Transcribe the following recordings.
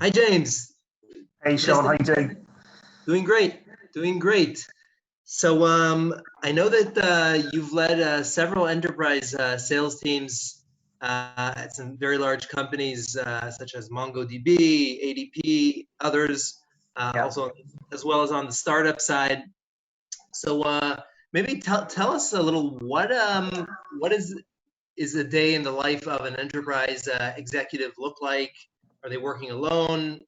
Hi, James. Hey, Nice Sean, to how meet you you. doing? Doing great. Doing great. So, I know that you've led several enterprise sales teams at some very large companies such as MongoDB, ADP, others, Yeah. also as well as on the startup side. So, maybe tell us a little what is a day in the life of an enterprise executive look like? Are they working alone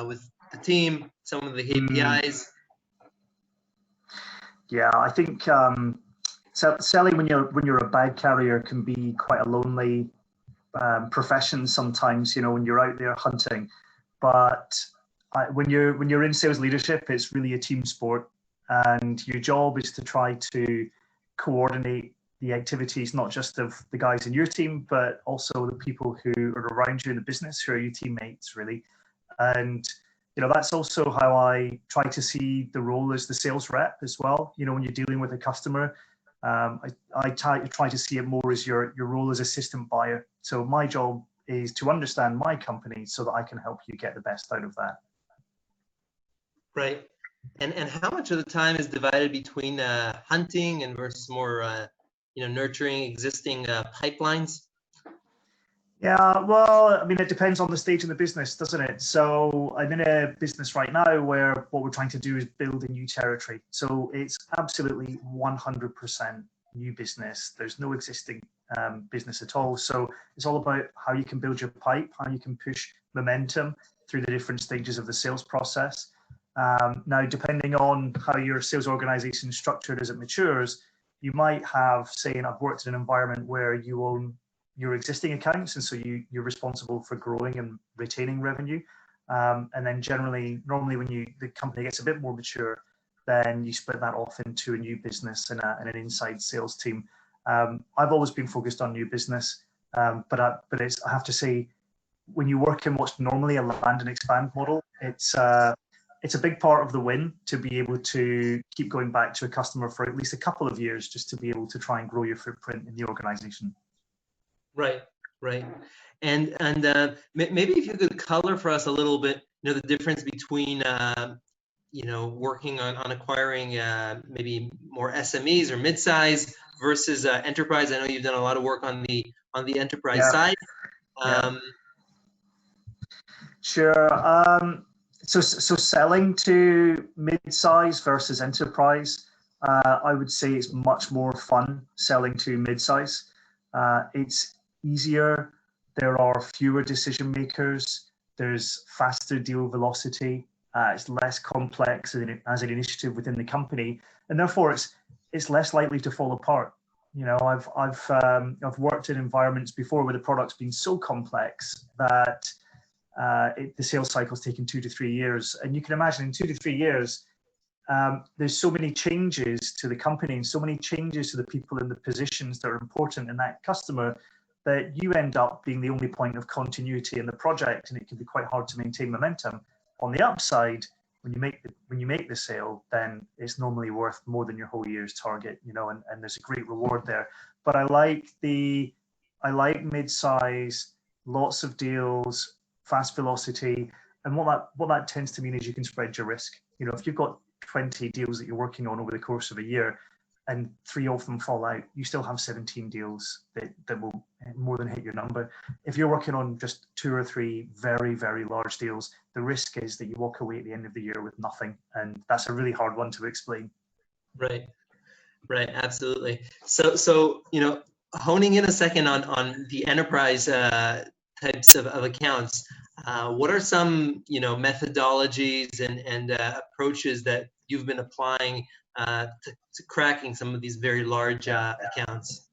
with the team? Some of the Mm, KPIs. yeah, I think selling when you're a bag carrier can be quite a lonely profession sometimes. When you're out there hunting, but when you're in sales leadership, it's really a team sport, and your job is to try to coordinate the activities not just of the guys in your team, but also the people who are around you in the business, who are your teammates, really. And that's also how I try to see the role as the sales rep as well. When you're dealing with a customer, I try to see it more as your role as assistant buyer. So my job is to understand my company so that I can help you get the best out of that. Right. And how much of the time is divided between hunting and versus more nurturing existing pipelines? Yeah, well, I mean, it depends on the stage in the business, doesn't it? So I'm in a business right now where what we're trying to do is build a new territory. So it's absolutely 100% new business. There's no existing business at all. So it's all about how you can build your pipe, how you can push momentum through the different stages of the sales process. Now, depending on how your sales organization is structured as it matures, you might have, say, and I've worked in an environment where you own your existing accounts, and so you're responsible for growing and retaining revenue. And then normally when the company gets a bit more mature, then you split that off into a new business and an inside sales team. I've always been focused on new business, but I have to say, when you work in what's normally a land and expand model, it's a big part of the win to be able to keep going back to a customer for at least a couple of years, just to be able to try and grow your footprint in the organization. Right, right. And maybe if you could color for us a little bit, the difference between working on acquiring maybe more SMEs or mid-size versus enterprise. I know you've done a lot of work on the enterprise Yeah, side. yeah. Sure. So selling to mid-size versus enterprise, I would say it's much more fun selling to mid-size. It's easier. There are fewer decision makers. There's faster deal velocity. It's less complex as an initiative within the company, and therefore it's less likely to fall apart. I've worked in environments before where the product's been so complex that the sales cycle's taken 2 to 3 years, and you can imagine in 2 to 3 years, there's so many changes to the company and so many changes to the people in the positions that are important in that customer that you end up being the only point of continuity in the project, and it can be quite hard to maintain momentum. On the upside, when you make the sale, then it's normally worth more than your whole year's target, and there's a great reward there. But I like mid-size, lots of deals, fast velocity, and what that tends to mean is you can spread your risk. If you've got 20 deals that you're working on over the course of a year, and 3 of them fall out, you still have 17 deals that will more than hit your number. If you're working on just 2 or 3 very, very large deals, the risk is that you walk away at the end of the year with nothing, and that's a really hard one to explain. Right, right, absolutely. So honing in a second on the enterprise types of accounts, what are some methodologies and approaches that you've been applying to cracking some of these very large accounts?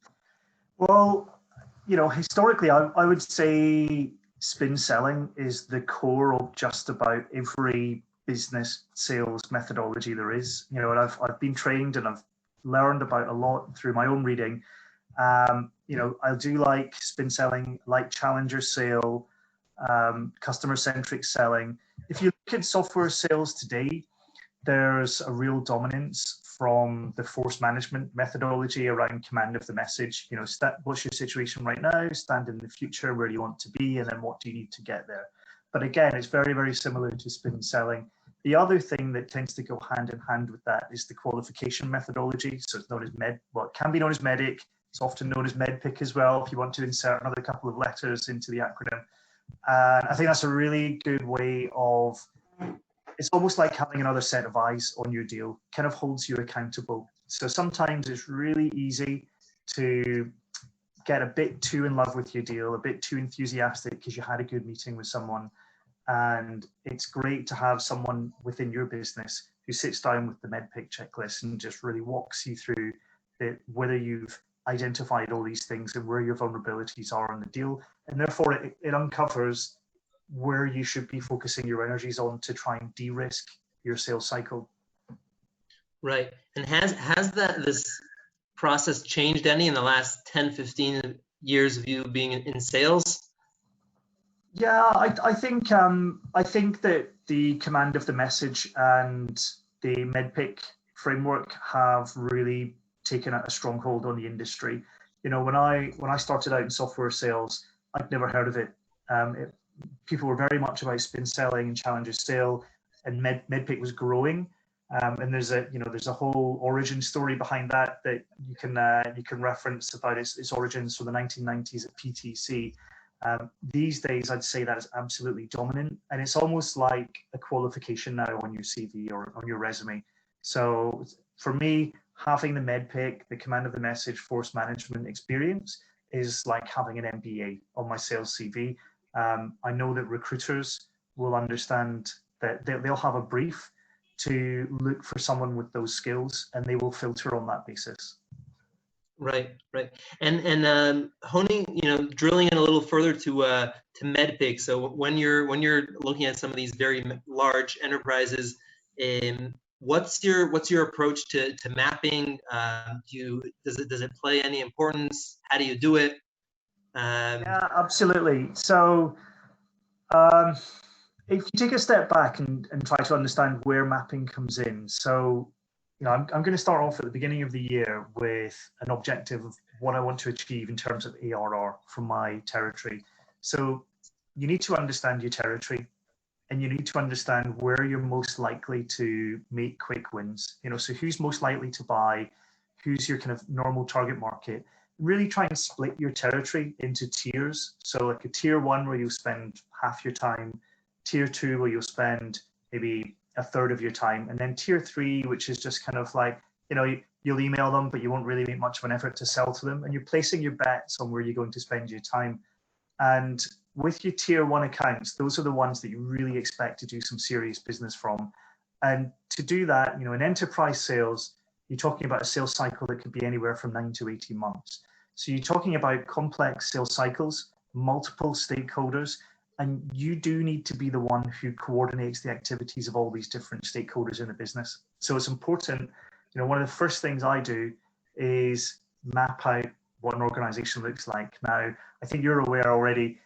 Well, historically, I would say spin selling is the core of just about every business sales methodology there is. And I've been trained and I've learned about a lot through my own reading. I do like spin selling, like challenger sale, customer-centric selling. If you look at software sales today, there's a real dominance from the force management methodology around command of the message. What's your situation right now? Stand in the future, where do you want to be? And then what do you need to get there? But again, it's very, very similar to spin selling. The other thing that tends to go hand in hand with that is the qualification methodology. So it's known as well, it can be known as MEDDIC. It's often known as MEDDPIC as well, if you want to insert another couple of letters into the acronym. And I think that's a really good way of, it's almost like having another set of eyes on your deal, kind of holds you accountable. So sometimes it's really easy to get a bit too in love with your deal, a bit too enthusiastic because you had a good meeting with someone. And it's great to have someone within your business who sits down with the MEDDPIC checklist and just really walks you through whether you've identified all these things and where your vulnerabilities are in the deal. And therefore it uncovers where you should be focusing your energies on to try and de-risk your sales cycle. Right. And has this process changed any in the last 10, 15 years of you being in sales? Yeah, I think that the command of the message and the MEDDPIC framework have really taken a stronghold on the industry. You know, when I started out in software sales, I'd never heard of it. People were very much about spin selling and challenger sale, and MEDDPIC was growing. And there's a whole origin story behind that you can reference about its origins from the 1990s at PTC. These days, I'd say that is absolutely dominant, and it's almost like a qualification now on your CV or on your resume. So for me, having the MEDDPIC, the command of the message, force management experience is like having an MBA on my sales CV. I know that recruiters will understand that they'll have a brief to look for someone with those skills, and they will filter on that basis. Right. And honing, drilling in a little further to MEDDPIC. So when you're looking at some of these very large enterprises, what's your approach to mapping? Does it play any importance? How do you do it? Yeah, absolutely. So if you take a step back and try to understand where mapping comes in. So, I'm going to start off at the beginning of the year with an objective of what I want to achieve in terms of ARR from my territory. So you need to understand your territory, and you need to understand where you're most likely to make quick wins. So who's most likely to buy, who's your kind of normal target market. Really try and split your territory into tiers. So like a tier 1 where you'll spend half your time, tier 2 where you'll spend maybe a third of your time, and then tier 3, which is just kind of like, you'll email them, but you won't really make much of an effort to sell to them, and you're placing your bets on where you're going to spend your time. And with your tier 1 accounts, those are the ones that you really expect to do some serious business from. And to do that, in enterprise sales, you're talking about a sales cycle that could be anywhere from 9 to 18 months. So you're talking about complex sales cycles, multiple stakeholders, and you do need to be the one who coordinates the activities of all these different stakeholders in the business. So it's important, one of the first things I do is map out what an organization looks like. Now, I think you're aware already,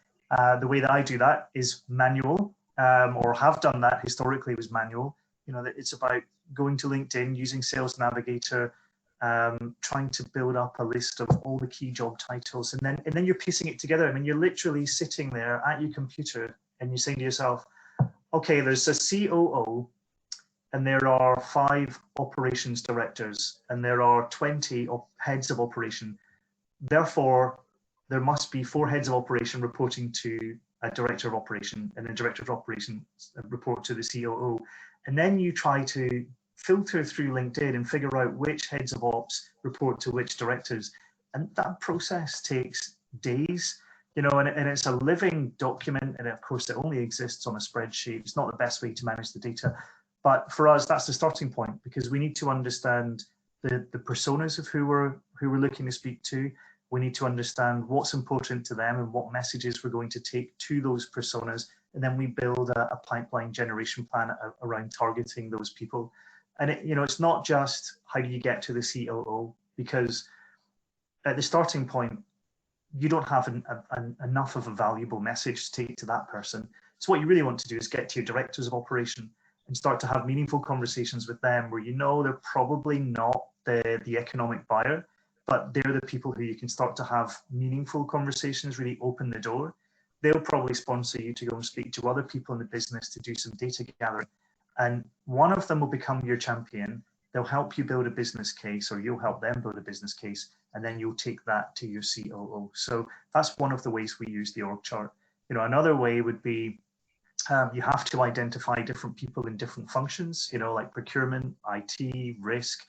the way that I do that is manual, or have done that historically was manual. That it's about going to LinkedIn, using Sales Navigator, trying to build up a list of all the key job titles, and then you're piecing it together. I mean, you're literally sitting there at your computer and you're saying to yourself, okay, there's a COO, and there are 5 operations directors, and there are 20 heads of operation. Therefore, there must be 4 heads of operation reporting to a director of operation, and then director of operations report to the COO. And then you try to filter through LinkedIn and figure out which heads of ops report to which directors. And that process takes days, and it's a living document. And of course, it only exists on a spreadsheet. It's not the best way to manage the data. But for us, that's the starting point, because we need to understand the personas of who we're looking to speak to. We need to understand what's important to them and what messages we're going to take to those personas. And then we build a pipeline generation plan around targeting those people. And it's not just how do you get to the COO, because at the starting point, you don't have enough of a valuable message to take to that person. So what you really want to do is get to your directors of operation and start to have meaningful conversations with them where they're probably not the economic buyer, but they're the people who you can start to have meaningful conversations, really open the door. they'll probably sponsor you to go and speak to other people in the business to do some data gathering. And one of them will become your champion. They'll help you build a business case, or you'll help them build a business case, and then you'll take that to your COO. So that's one of the ways we use the org chart. You know, another way would be you have to identify different people in different functions, you know, like procurement, IT, risk.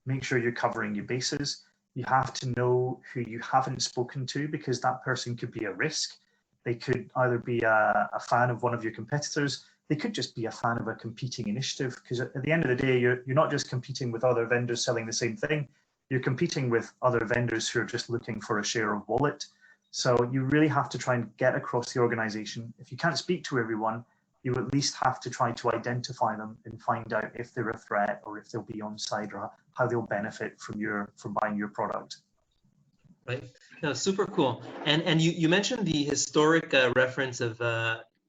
Make sure you're covering your bases. You have to know who you haven't spoken to, because that person could be a risk. They could either be a fan of one of your competitors. They could just be a fan of a competing initiative, because at the end of the day, you're not just competing with other vendors selling the same thing. You're competing with other vendors who are just looking for a share of wallet. So you really have to try and get across the organization. If you can't speak to everyone, you at least have to try to identify them and find out if they're a threat, or if they'll be on side, or how they'll benefit from buying your product. Right. No, super cool. And you mentioned the historic reference of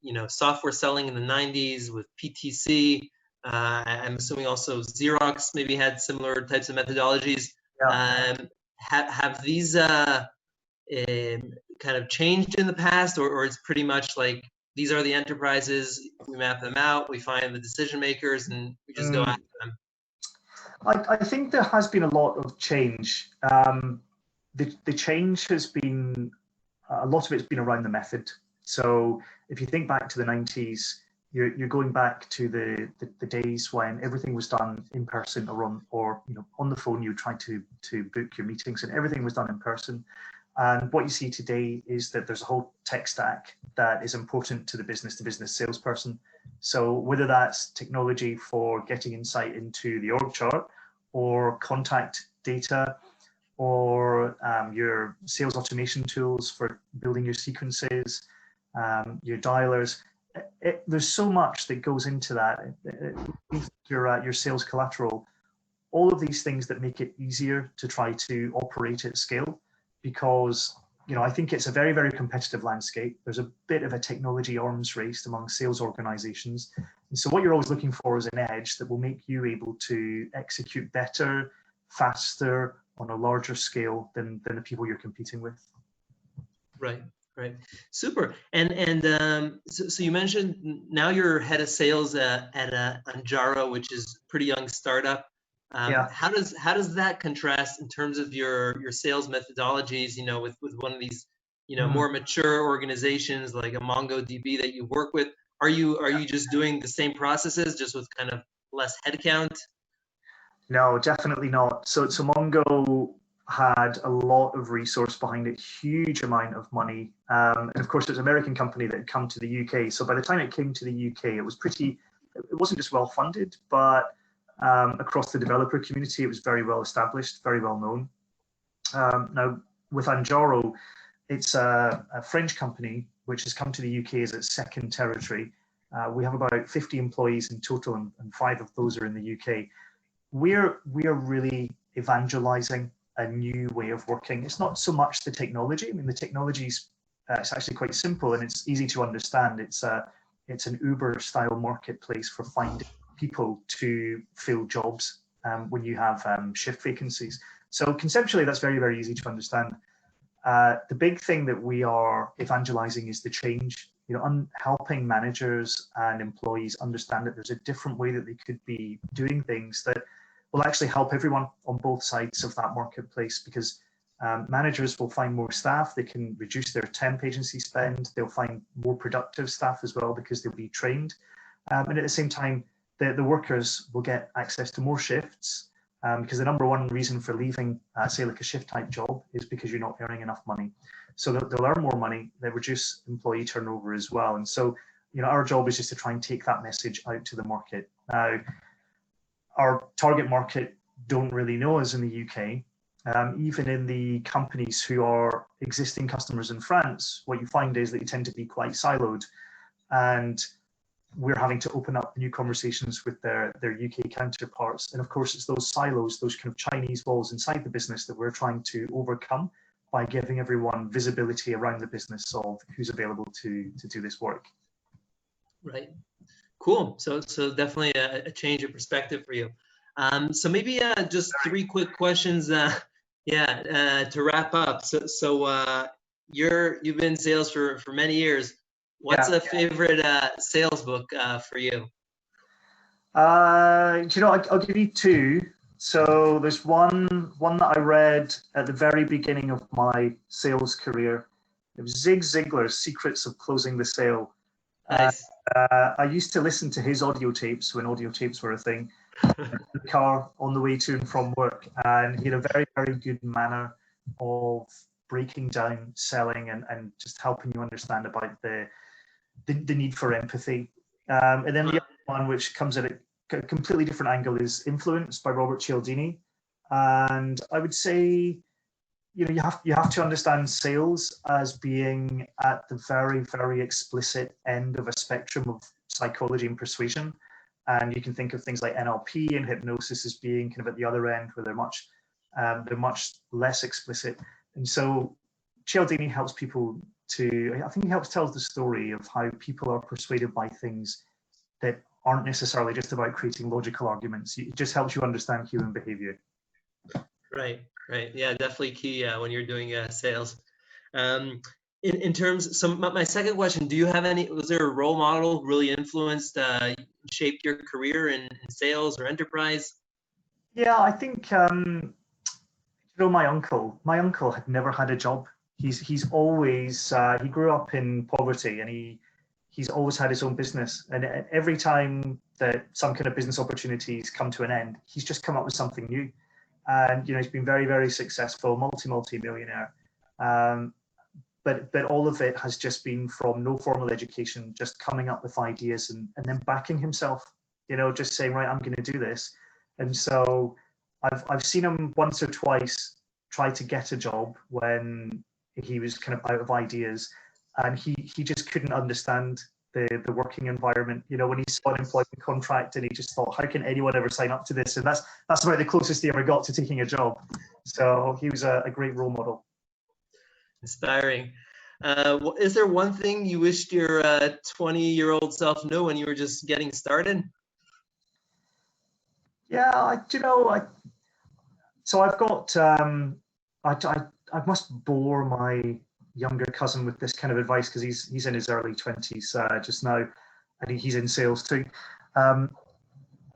you know, software selling in the 90s with PTC. I'm assuming also Xerox maybe had similar types of methodologies. Yeah. Have these kind of changed in the past, or it's pretty much like these are the enterprises, we map them out, we find the decision makers, and we just go after them? I think there has been a lot of change. The change has been, a lot of it's been around the method. So if you think back to the 90s, you're going back to the days when everything was done in person, or you know, on the phone. You try to book your meetings, and everything was done in person. And what you see today is that there's a whole tech stack that is important to the business-to-business salesperson. So whether that's technology for getting insight into the org chart, or contact data, or your sales automation tools for building your sequences, your dialers. There's so much that goes into that. Your sales collateral, all of these things that make it easier to try to operate at scale, because you know, I think it's a very, very competitive landscape. There's a bit of a technology arms race among sales organizations. And so what you're always looking for is an edge that will make you able to execute better, faster, on a larger scale than the people you're competing with. Right, right. Super. And so you mentioned now you're head of sales at Anjaro, which is a pretty young startup. Yeah. How does that contrast in terms of your sales methodologies, you know, with one of these, you know, more mature organizations like a MongoDB that you work with? Are you just doing the same processes, just with kind of less headcount? No, definitely not. So Mongo had a lot of resource behind it, huge amount of money. And of course, it was an American company that had come to the UK. So by the time it came to the UK, it wasn't just well funded, but across the developer community, it was very well established, very well known. Now, with Anjaro, it's a French company which has come to the UK as its second territory. We have about 50 employees in total, and 5 of those are in the UK. We are really evangelizing a new way of working. It's not so much the technology. I mean, the technology's it's actually quite simple and it's easy to understand. It's an Uber-style marketplace for finding people to fill jobs when you have shift vacancies. So conceptually, that's very, very easy to understand. The big thing that we are evangelizing is the change. You know, helping managers and employees understand that there's a different way that they could be doing things that will actually help everyone on both sides of that marketplace, because managers will find more staff, they can reduce their temp agency spend, they'll find more productive staff as well because they'll be trained. And at the same time, the workers will get access to more shifts, because the number one reason for leaving, say, like a shift type job is because you're not earning enough money. So they'll earn more money, they reduce employee turnover as well. And so, you know, our job is just to try and take that message out to the market. Now, our target market don't really know us in the UK. Even in the companies who are existing customers in France, what you find is that you tend to be quite siloed, and we're having to open up new conversations with their UK counterparts. And of course, it's those silos, those kind of Chinese walls inside the business that we're trying to overcome by giving everyone visibility around the business of who's available to do this work. Right. Cool. So definitely a change of perspective for you. So maybe just 3 quick questions. To wrap up. So you've been in sales for many years. What's a favorite sales book for you? You know, I'll give you two. So there's one that I read at the very beginning of my sales career. It was Zig Ziglar's Secrets of Closing the Sale. Nice. I used to listen to his audio tapes when audio tapes were a thing, in the car on the way to and from work. And he had a very, very good manner of breaking down selling and just helping you understand about the need for empathy. And then the other one, which comes at a completely different angle, is Influence by Robert Cialdini. And I would say, you know, you have to understand sales as being at the very, very explicit end of a spectrum of psychology and persuasion. And you can think of things like NLP and hypnosis as being kind of at the other end, where they're much less explicit. And so Cialdini helps people I think he helps tell the story of how people are persuaded by things that aren't necessarily just about creating logical arguments. It just helps you understand human behavior. Right. Yeah, definitely key when you're doing sales. In terms, so my second question, was there a role model who really influenced, shaped your career in sales or enterprise? Yeah, I think, you know, my uncle had never had a job. He's always, he grew up in poverty, and he's always had his own business. And every time that some kind of business opportunities come to an end, he's just come up with something new. And, you know, he's been very, very successful, multi-millionaire. But all of it has just been from no formal education, just coming up with ideas and then backing himself, you know, just saying, right, I'm going to do this. And so I've seen him once or twice try to get a job when he was kind of out of ideas, and he just couldn't understand the working environment. You know, when he saw an employment contract, and he just thought, how can anyone ever sign up to this? And that's about the closest he ever got to taking a job. So he was a great role model. Inspiring. Is there one thing you wished your 20-year-old self knew when you were just getting started? Yeah, you know, so I've got, I must bore my younger cousin with this kind of advice, because he's in his early 20s just now, and he's in sales too.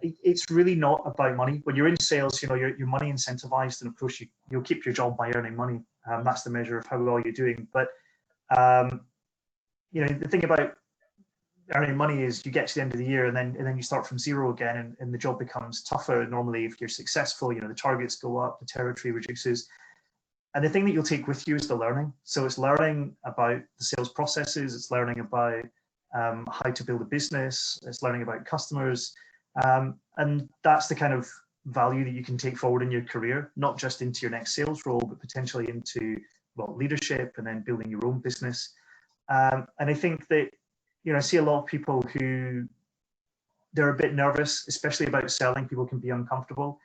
It's really not about money. When you're in sales, you know, you're money incentivized, and of course you'll keep your job by earning money. That's the measure of how well you're doing. But you know, the thing about earning money is you get to the end of the year, and then you start from zero again, and the job becomes tougher. Normally, if you're successful, you know, the targets go up, the territory reduces. And the thing that you'll take with you is the learning. So it's learning about the sales processes, it's learning about how to build a business, it's learning about customers. And that's the kind of value that you can take forward in your career, not just into your next sales role, but potentially into, well, leadership, and then building your own business. And I think that, you know, I see a lot of people who, they're a bit nervous, especially about selling. People can be uncomfortable,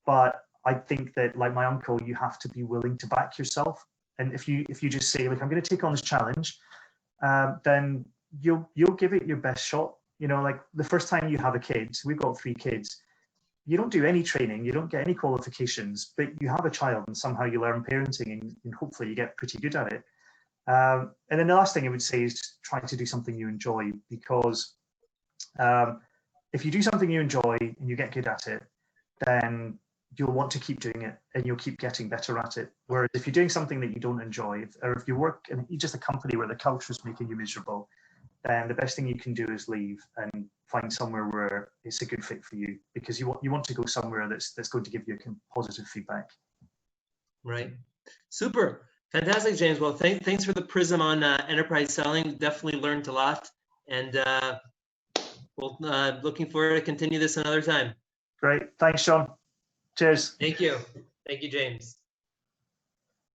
but I think that, like my uncle, you have to be willing to back yourself. And if you just say, like, I'm going to take on this challenge, then you'll give it your best shot. You know, like the first time you have a kid, we've got 3 kids, you don't do any training, you don't get any qualifications, but you have a child, and somehow you learn parenting, and hopefully you get pretty good at it. And then the last thing I would say is try to do something you enjoy, because if you do something you enjoy and you get good at it, then you'll want to keep doing it, and you'll keep getting better at it. Whereas if you're doing something that you don't enjoy, or if you work in just a company where the culture is making you miserable, then the best thing you can do is leave and find somewhere where it's a good fit for you, because you want to go somewhere that's going to give you positive feedback. Right. Super. Fantastic, James. Well, thanks for the prism on enterprise selling. Definitely learned a lot, and looking forward to continue this another time. Great. Thanks, Sean. Cheers. Thank you. Thank you, James.